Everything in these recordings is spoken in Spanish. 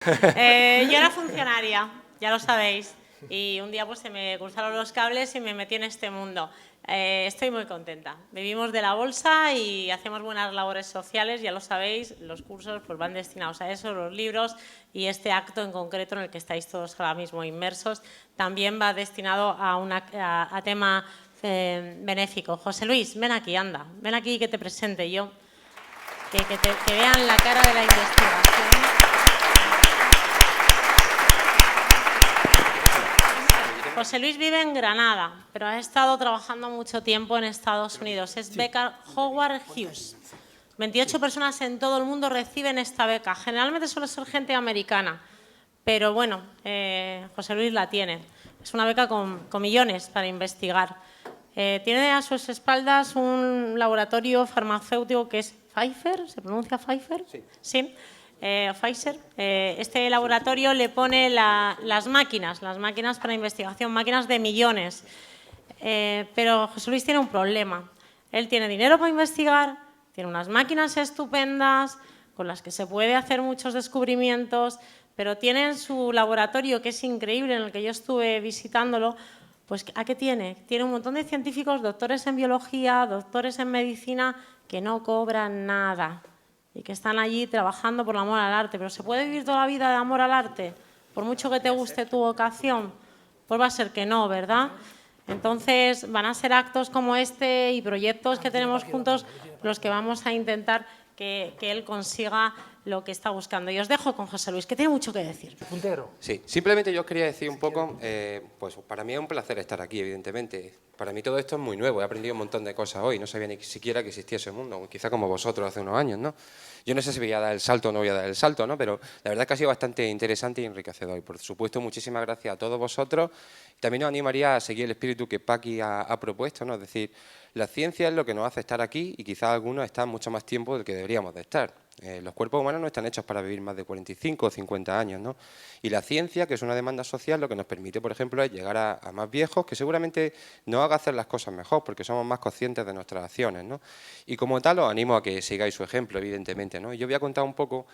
Yo era funcionaria, ya lo sabéis, y un día pues se me cruzaron los cables y me metí en este mundo. Estoy muy contenta. Vivimos de la bolsa y hacemos buenas labores sociales, ya lo sabéis, los cursos pues van destinados a eso, los libros, y este acto en concreto en el que estáis todos ahora mismo inmersos también va destinado a tema benéfico. José Luis, ven aquí, anda, ven aquí que te presente yo, que vean la cara de la investigación. José Luis vive en Granada, pero ha estado trabajando mucho tiempo en Estados Unidos. Es beca Howard Hughes. 28 personas en todo el mundo reciben esta beca. Generalmente suele ser gente americana, pero bueno, José Luis la tiene. Es una beca con millones para investigar. Tiene a sus espaldas un laboratorio farmacéutico que es Pfizer, ¿se pronuncia Pfizer? Sí. Sí. Pfizer, este laboratorio le pone las máquinas para investigación, máquinas de millones. Pero José Luis tiene un problema. Él tiene dinero para investigar, tiene unas máquinas estupendas con las que se puede hacer muchos descubrimientos, pero tiene en su laboratorio, que es increíble, en el que yo estuve visitándolo, pues ¿a qué tiene? Tiene un montón de científicos, doctores en biología, doctores en medicina, que no cobran nada y que están allí trabajando por el amor al arte. ¿Pero se puede vivir toda la vida de amor al arte? Por mucho que te guste tu vocación, pues va a ser que no, ¿verdad? Entonces van a ser actos como este y proyectos que tenemos juntos los que vamos a intentar que él consiga lo que está buscando. Y os dejo con José Luis, que tiene mucho que decir. Puntero. Sí, simplemente yo os quería decir un poco, pues para mí es un placer estar aquí, evidentemente. Para mí todo esto es muy nuevo, he aprendido un montón de cosas hoy, no sabía ni siquiera que existía ese mundo, quizá como vosotros hace unos años, ¿no? Yo no sé si voy a dar el salto o no voy a dar el salto, ¿no? Pero la verdad es que ha sido bastante interesante y enriquecedor. Y por supuesto, muchísimas gracias a todos vosotros. También os animaría a seguir el espíritu que Paqui ha propuesto, ¿no? Es decir, la ciencia es lo que nos hace estar aquí y quizás algunos están mucho más tiempo del que deberíamos de estar. Los cuerpos humanos no están hechos para vivir más de 45 o 50 años, ¿no? Y la ciencia, que es una demanda social, lo que nos permite, por ejemplo, es llegar a más viejos, que seguramente nos haga hacer las cosas mejor, porque somos más conscientes de nuestras acciones, ¿no? Y como tal, os animo a que sigáis su ejemplo, evidentemente, ¿no? Y yo voy a contar un poco.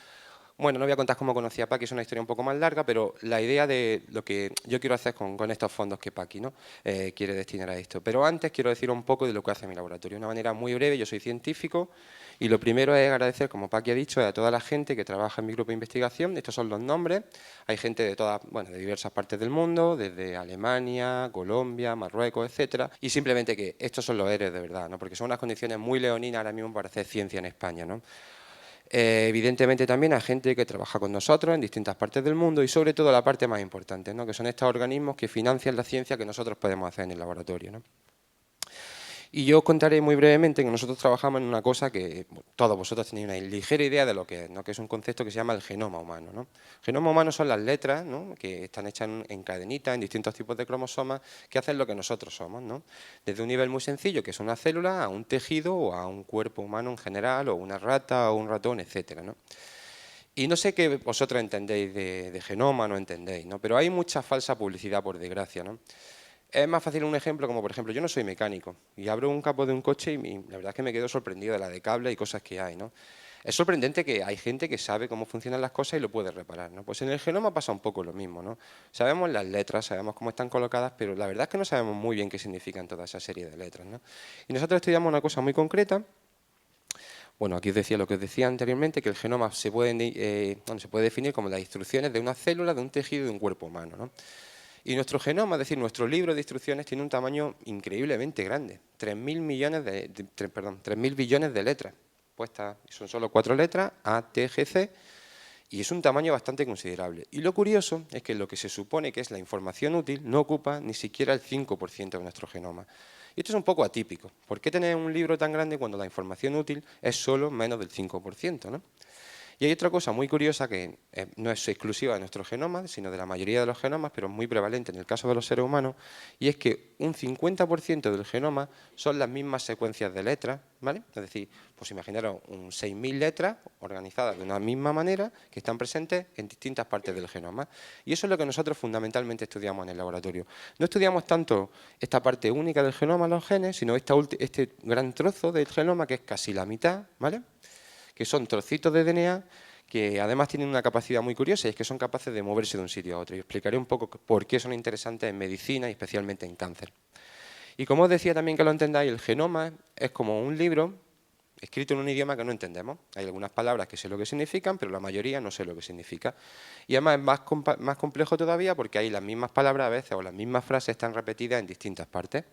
Bueno, no voy a contar cómo conocí a Paqui, es una historia un poco más larga, pero la idea de lo que yo quiero hacer con estos fondos que Paqui, ¿no? Quiere destinar a esto. Pero antes quiero decir un poco de lo que hace mi laboratorio. De una manera muy breve, yo soy científico y lo primero es agradecer, como Paqui ha dicho, a toda la gente que trabaja en mi grupo de investigación. Estos son los nombres. Hay gente de todas, bueno, de diversas partes del mundo, desde Alemania, Colombia, Marruecos, etcétera. Y simplemente que estos son los héroes de verdad, ¿no? Porque son unas condiciones muy leoninas ahora mismo para hacer ciencia en España, ¿no? Evidentemente también hay gente que trabaja con nosotros en distintas partes del mundo y sobre todo la parte más importante, ¿no? Que son estos organismos que financian la ciencia que nosotros podemos hacer en el laboratorio, ¿no? Y yo os contaré muy brevemente que nosotros trabajamos en una cosa que todos vosotros tenéis una ligera idea de lo que es, ¿no? Que es un concepto que se llama el genoma humano, ¿no? El genoma humano son las letras, ¿no? Que están hechas en cadenitas, en distintos tipos de cromosomas, que hacen lo que nosotros somos, ¿no? Desde un nivel muy sencillo, que es una célula, a un tejido o a un cuerpo humano en general, o una rata o un ratón, etcétera, ¿no? Y no sé qué vosotros entendéis de genoma, no entendéis, ¿no? Pero hay mucha falsa publicidad, por desgracia, ¿no? Es más fácil un ejemplo como, por ejemplo, yo no soy mecánico y abro un capó de un coche y la verdad es que me quedo sorprendido de la de cable y cosas que hay, ¿no? Es sorprendente que hay gente que sabe cómo funcionan las cosas y lo puede reparar, ¿no? Pues en el genoma pasa un poco lo mismo, ¿no? Sabemos las letras, sabemos cómo están colocadas, pero la verdad es que no sabemos muy bien qué significan toda esa serie de letras, ¿no? Y nosotros estudiamos una cosa muy concreta. Bueno, aquí os decía lo que os decía anteriormente, que el genoma se puede definir como las instrucciones de una célula, de un tejido y de un cuerpo humano, ¿no? Y nuestro genoma, es decir, nuestro libro de instrucciones tiene un tamaño increíblemente grande, 3.000 billones de letras puestas, son solo 4 letras, A, T, G, C, y es un tamaño bastante considerable. Y lo curioso es que lo que se supone que es la información útil no ocupa ni siquiera el 5% de nuestro genoma. Y esto es un poco atípico. ¿Por qué tener un libro tan grande cuando la información útil es solo menos del 5%, ¿no? Y hay otra cosa muy curiosa que no es exclusiva de nuestro genoma, sino de la mayoría de los genomas, pero muy prevalente en el caso de los seres humanos, y es que un 50% del genoma son las mismas secuencias de letras, ¿vale? Es decir, pues imaginaros 6.000 letras organizadas de una misma manera que están presentes en distintas partes del genoma. Y eso es lo que nosotros fundamentalmente estudiamos en el laboratorio. No estudiamos tanto esta parte única del genoma, los genes, sino este gran trozo del genoma que es casi la mitad, ¿vale? Que son trocitos de DNA que además tienen una capacidad muy curiosa y es que son capaces de moverse de un sitio a otro. Y explicaré un poco por qué son interesantes en medicina y especialmente en cáncer. Y como os decía también que lo entendáis, el genoma es como un libro escrito en un idioma que no entendemos. Hay algunas palabras que sé lo que significan, pero la mayoría no sé lo que significa. Y además es más complejo todavía porque hay las mismas palabras a veces o las mismas frases están repetidas en distintas partes.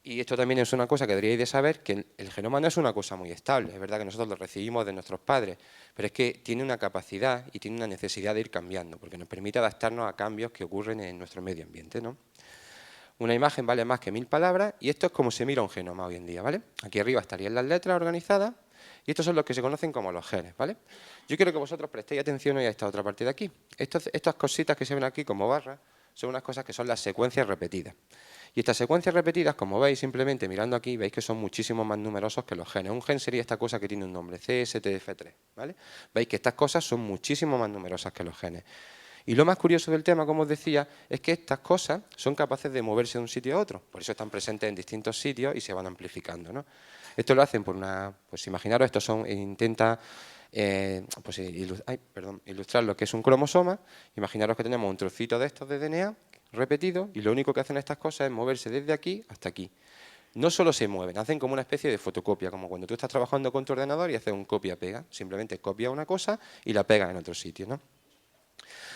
Y esto también es una cosa que deberíais de saber, que el genoma no es una cosa muy estable. Es verdad que nosotros lo recibimos de nuestros padres, pero es que tiene una capacidad y tiene una necesidad de ir cambiando, porque nos permite adaptarnos a cambios que ocurren en nuestro medio ambiente, ¿no? Una imagen vale más que 1000 palabras y esto es como se mira un genoma hoy en día, ¿vale? Aquí arriba estarían las letras organizadas y estos son los que se conocen como los genes, ¿vale? Yo quiero que vosotros prestéis atención hoy a esta otra parte de aquí. Estas cositas que se ven aquí como barras son unas cosas que son las secuencias repetidas. Y estas secuencias repetidas, como veis, simplemente mirando aquí, veis que son muchísimo más numerosos que los genes. Un gen sería esta cosa que tiene un nombre, CSTF3, ¿vale? Veis que estas cosas son muchísimo más numerosas que los genes. Y lo más curioso del tema, como os decía, es que estas cosas son capaces de moverse de un sitio a otro. Por eso están presentes en distintos sitios y se van amplificando, ¿no? Esto lo hacen por una... Pues imaginaros, estos son... Intenta ilustrar lo que es un cromosoma. Imaginaros que tenemos un trocito de estos de DNA repetido y lo único que hacen estas cosas es moverse desde aquí hasta aquí. No solo se mueven, hacen como una especie de fotocopia, como cuando tú estás trabajando con tu ordenador y haces un copia-pega. Simplemente copia una cosa y la pegas en otro sitio, ¿no?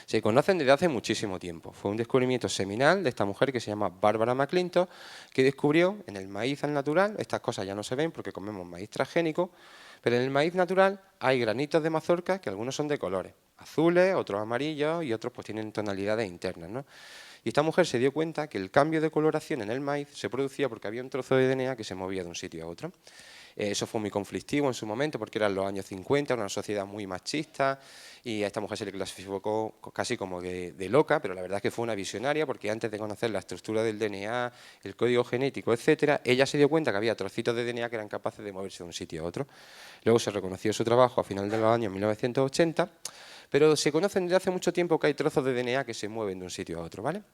Se conocen desde hace muchísimo tiempo. Fue un descubrimiento seminal de esta mujer que se llama Barbara McClintock, que descubrió en el maíz al natural, estas cosas ya no se ven porque comemos maíz transgénico, pero en el maíz natural hay granitos de mazorca que algunos son de colores, azules, otros amarillos y otros pues tienen tonalidades internas, ¿no? Y esta mujer se dio cuenta que el cambio de coloración en el maíz se producía porque había un trozo de DNA que se movía de un sitio a otro. Eso fue muy conflictivo en su momento porque eran los años 50, era una sociedad muy machista y a esta mujer se le clasificó casi como de loca, pero la verdad es que fue una visionaria porque antes de conocer la estructura del DNA, el código genético, etcétera, ella se dio cuenta que había trocitos de DNA que eran capaces de moverse de un sitio a otro. Luego se reconoció su trabajo a final de los años 1980, pero se conocen desde hace mucho tiempo que hay trozos de DNA que se mueven de un sitio a otro, ¿vale?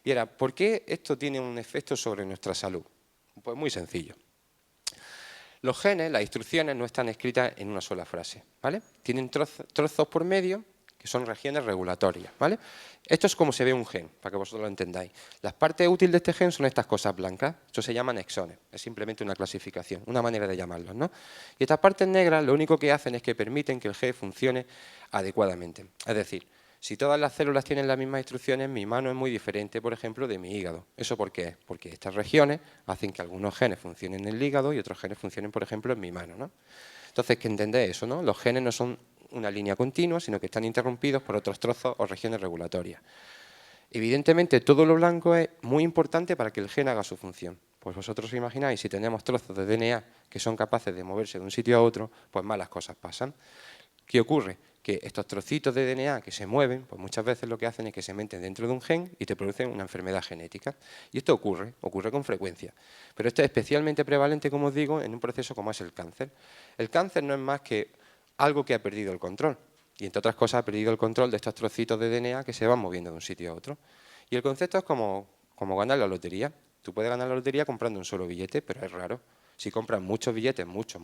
Y ahora, ¿por qué esto tiene un efecto sobre nuestra salud? Pues muy sencillo. Los genes, las instrucciones, no están escritas en una sola frase, ¿vale? Tienen trozos por medio que son regiones regulatorias, ¿vale? Esto es como se ve un gen, para que vosotros lo entendáis. Las partes útiles de este gen son estas cosas blancas, eso se llaman exones, es simplemente una clasificación, una manera de llamarlos, ¿no? Y estas partes negras lo único que hacen es que permiten que el gen funcione adecuadamente. Es decir, si todas las células tienen las mismas instrucciones, mi mano es muy diferente, por ejemplo, de mi hígado. ¿Eso por qué? Porque estas regiones hacen que algunos genes funcionen en el hígado y otros genes funcionen, por ejemplo, en mi mano, ¿no? Entonces, que entendéis eso, ¿no? Los genes no son una línea continua, sino que están interrumpidos por otros trozos o regiones regulatorias. Evidentemente, todo lo blanco es muy importante para que el gen haga su función. Pues vosotros os imagináis, si tenemos trozos de DNA que son capaces de moverse de un sitio a otro, pues malas cosas pasan. ¿Qué ocurre? Que estos trocitos de DNA que se mueven, pues muchas veces lo que hacen es que se meten dentro de un gen y te producen una enfermedad genética. Y esto ocurre con frecuencia. Pero esto es especialmente prevalente, como os digo, en un proceso como es el cáncer. El cáncer no es más que algo que ha perdido el control. Y entre otras cosas ha perdido el control de estos trocitos de DNA que se van moviendo de un sitio a otro. Y el concepto es como ganar la lotería. Tú puedes ganar la lotería comprando un solo billete, pero es raro. Si compras muchos billetes, muchos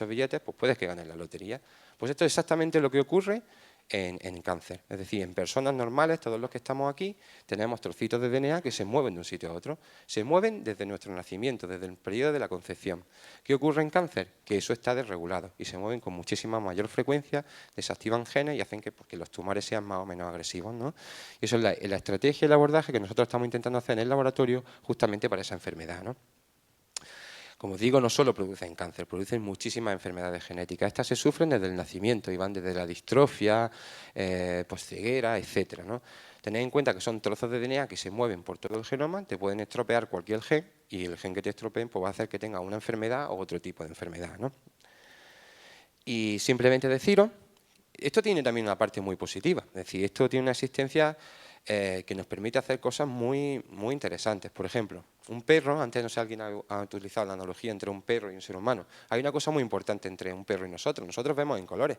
billetes, pues puedes que ganes la lotería. Pues esto es exactamente lo que ocurre en cáncer. Es decir, en personas normales, todos los que estamos aquí, tenemos trocitos de DNA que se mueven de un sitio a otro. Se mueven desde nuestro nacimiento, desde el periodo de la concepción. ¿Qué ocurre en cáncer? Que eso está desregulado y se mueven con muchísima mayor frecuencia, desactivan genes y hacen que los tumores sean más o menos agresivos, ¿no? Y eso es la estrategia y el abordaje que nosotros estamos intentando hacer en el laboratorio justamente para esa enfermedad, ¿no? Como digo, no solo producen cáncer, producen muchísimas enfermedades genéticas. Estas se sufren desde el nacimiento y van desde la distrofia, pues ceguera, etcétera, ¿no? Tened en cuenta que son trozos de DNA que se mueven por todo el genoma, te pueden estropear cualquier gen y el gen que te estropeen pues, va a hacer que tenga una enfermedad o otro tipo de enfermedad, ¿no? Y simplemente deciros, esto tiene también una parte muy positiva, es decir, esto tiene una existencia que nos permite hacer cosas muy interesantes. Por ejemplo, un perro, antes no sé si alguien ha utilizado la analogía entre un perro y un ser humano, hay una cosa muy importante entre un perro y nosotros vemos en colores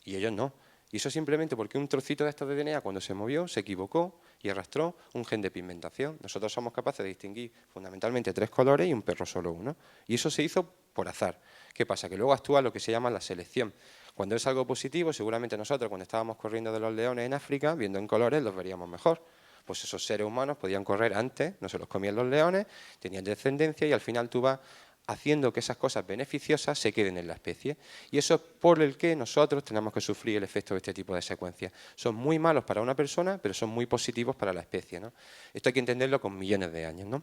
y ellos no. Y eso simplemente porque un trocito de estos de DNA cuando se movió, se equivocó y arrastró un gen de pigmentación. Nosotros somos capaces de distinguir fundamentalmente 3 colores y un perro solo uno. Y eso se hizo por azar. ¿Qué pasa? Que luego actúa lo que se llama la selección. Cuando es algo positivo, seguramente nosotros cuando estábamos corriendo de los leones en África, viendo en colores, los veríamos mejor. Pues esos seres humanos podían correr antes, no se los comían los leones, tenían descendencia y al final tú vas haciendo que esas cosas beneficiosas se queden en la especie. Y eso es por el que nosotros tenemos que sufrir el efecto de este tipo de secuencias. Son muy malos para una persona, pero son muy positivos para la especie, ¿no? Esto hay que entenderlo con millones de años, ¿no?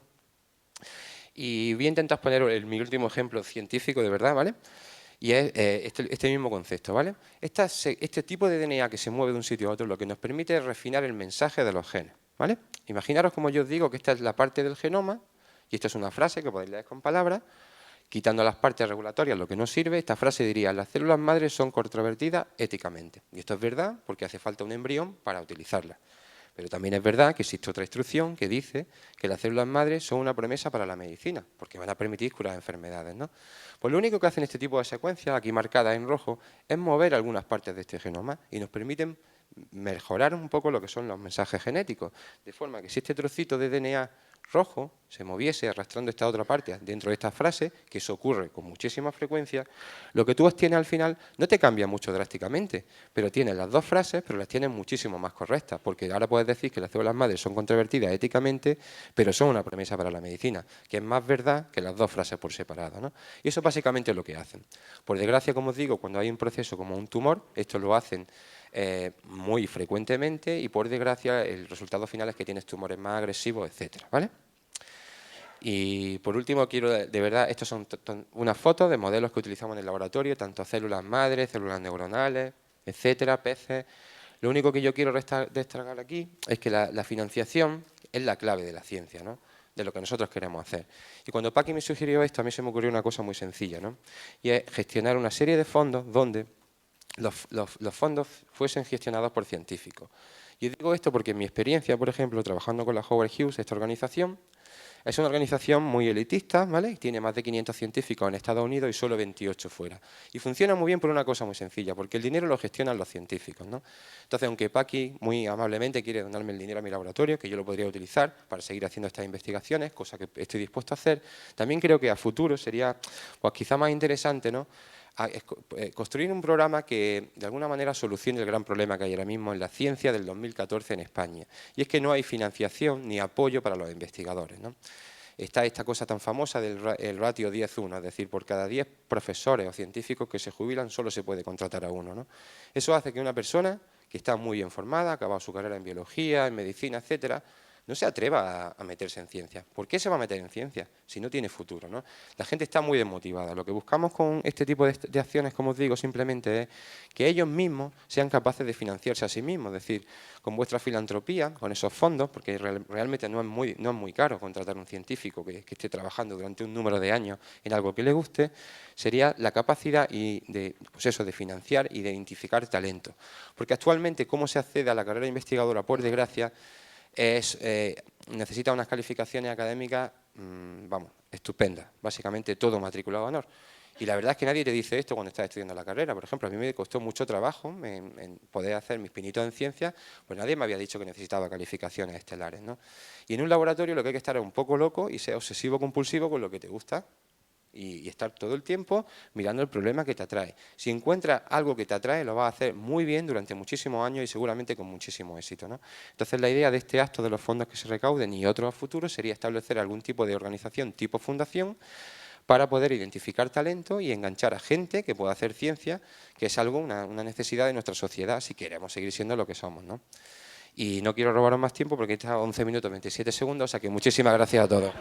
Y voy a intentar poner mi último ejemplo científico, de verdad, ¿vale? Y es este mismo concepto, ¿vale? Este tipo de DNA que se mueve de un sitio a otro lo que nos permite es refinar el mensaje de los genes, ¿vale? Imaginaros, como yo os digo, que esta es la parte del genoma, y esta es una frase que podéis leer con palabras, quitando las partes regulatorias, lo que no sirve, esta frase diría: las células madres son controvertidas éticamente. Y esto es verdad porque hace falta un embrión para utilizarlas. Pero también es verdad que existe otra instrucción que dice que las células madres son una promesa para la medicina, porque van a permitir curar enfermedades, ¿no? Pues lo único que hacen este tipo de secuencias, aquí marcadas en rojo, es mover algunas partes de este genoma y nos permiten mejorar un poco lo que son los mensajes genéticos, de forma que si este trocito de DNA rojo se moviese arrastrando esta otra parte dentro de esta frase, que eso ocurre con muchísima frecuencia, lo que tú obtienes al final no te cambia mucho drásticamente, pero tienes las dos frases, pero las tienes muchísimo más correctas, porque ahora puedes decir que las células madres son controvertidas éticamente, pero son una premisa para la medicina, que es más verdad que las dos frases por separado, ¿no? Y eso básicamente es lo que hacen. Por desgracia, como os digo, cuando hay un proceso como un tumor, esto lo hacen muy frecuentemente y por desgracia el resultado final es que tienes tumores más agresivos, etcétera, ¿vale? Y por último quiero, de verdad, estas son unas fotos de modelos que utilizamos en el laboratorio, tanto células madres, células neuronales, etcétera, peces. Lo único que yo quiero destacar aquí es que la financiación es la clave de la ciencia, ¿no? De lo que nosotros queremos hacer. Y cuando Paqui me sugirió esto, a mí se me ocurrió una cosa muy sencilla, ¿no? Y es gestionar una serie de fondos donde los fondos fuesen gestionados por científicos. Yo digo esto porque en mi experiencia, por ejemplo, trabajando con la Howard Hughes, esta organización, es una organización muy elitista, ¿vale? Tiene más de 500 científicos en Estados Unidos y solo 28 fuera. Y funciona muy bien por una cosa muy sencilla, porque el dinero lo gestionan los científicos, ¿no? Entonces, aunque Paqui muy amablemente quiere donarme el dinero a mi laboratorio, que yo lo podría utilizar para seguir haciendo estas investigaciones, cosa que estoy dispuesto a hacer, también creo que a futuro sería, pues quizá más interesante, ¿no?, construir un programa que de alguna manera solucione el gran problema que hay ahora mismo en la ciencia del 2014 en España. Y es que no hay financiación ni apoyo para los investigadores, ¿no? Está esta cosa tan famosa del ratio 10-1, es decir, por cada 10 profesores o científicos que se jubilan solo se puede contratar a uno, ¿no? Eso hace que una persona que está muy bien formada, ha acabado su carrera en biología, en medicina, etcétera, no se atreva a meterse en ciencia. ¿Por qué se va a meter en ciencia si no tiene futuro, ¿no? La gente está muy desmotivada. Lo que buscamos con este tipo de acciones, como os digo, simplemente es que ellos mismos sean capaces de financiarse a sí mismos. Es decir, con vuestra filantropía, con esos fondos, porque realmente no es muy caro contratar a un científico que esté trabajando durante un número de años en algo que le guste, sería la capacidad de financiar y de identificar talento. Porque actualmente, ¿cómo se accede a la carrera investigadora? Por desgracia, necesita unas calificaciones académicas, vamos, estupendas, básicamente todo matriculado a honor. Y la verdad es que nadie te dice esto cuando estás estudiando la carrera. Por ejemplo, a mí me costó mucho trabajo en poder hacer mis pinitos en ciencia, pues nadie me había dicho que necesitaba calificaciones estelares, ¿no? Y en un laboratorio lo que hay que estar es un poco loco y ser obsesivo-compulsivo con lo que te gusta. Y estar todo el tiempo mirando el problema que te atrae. Si encuentras algo que te atrae, lo vas a hacer muy bien durante muchísimos años y seguramente con muchísimo éxito, ¿no? Entonces, la idea de este acto de los fondos que se recauden y otros a futuro sería establecer algún tipo de organización tipo fundación para poder identificar talento y enganchar a gente que pueda hacer ciencia, que es algo, una necesidad de nuestra sociedad si queremos seguir siendo lo que somos, ¿no? Y no quiero robaros más tiempo porque está a 11 minutos 27 segundos, o sea que muchísimas gracias a todos.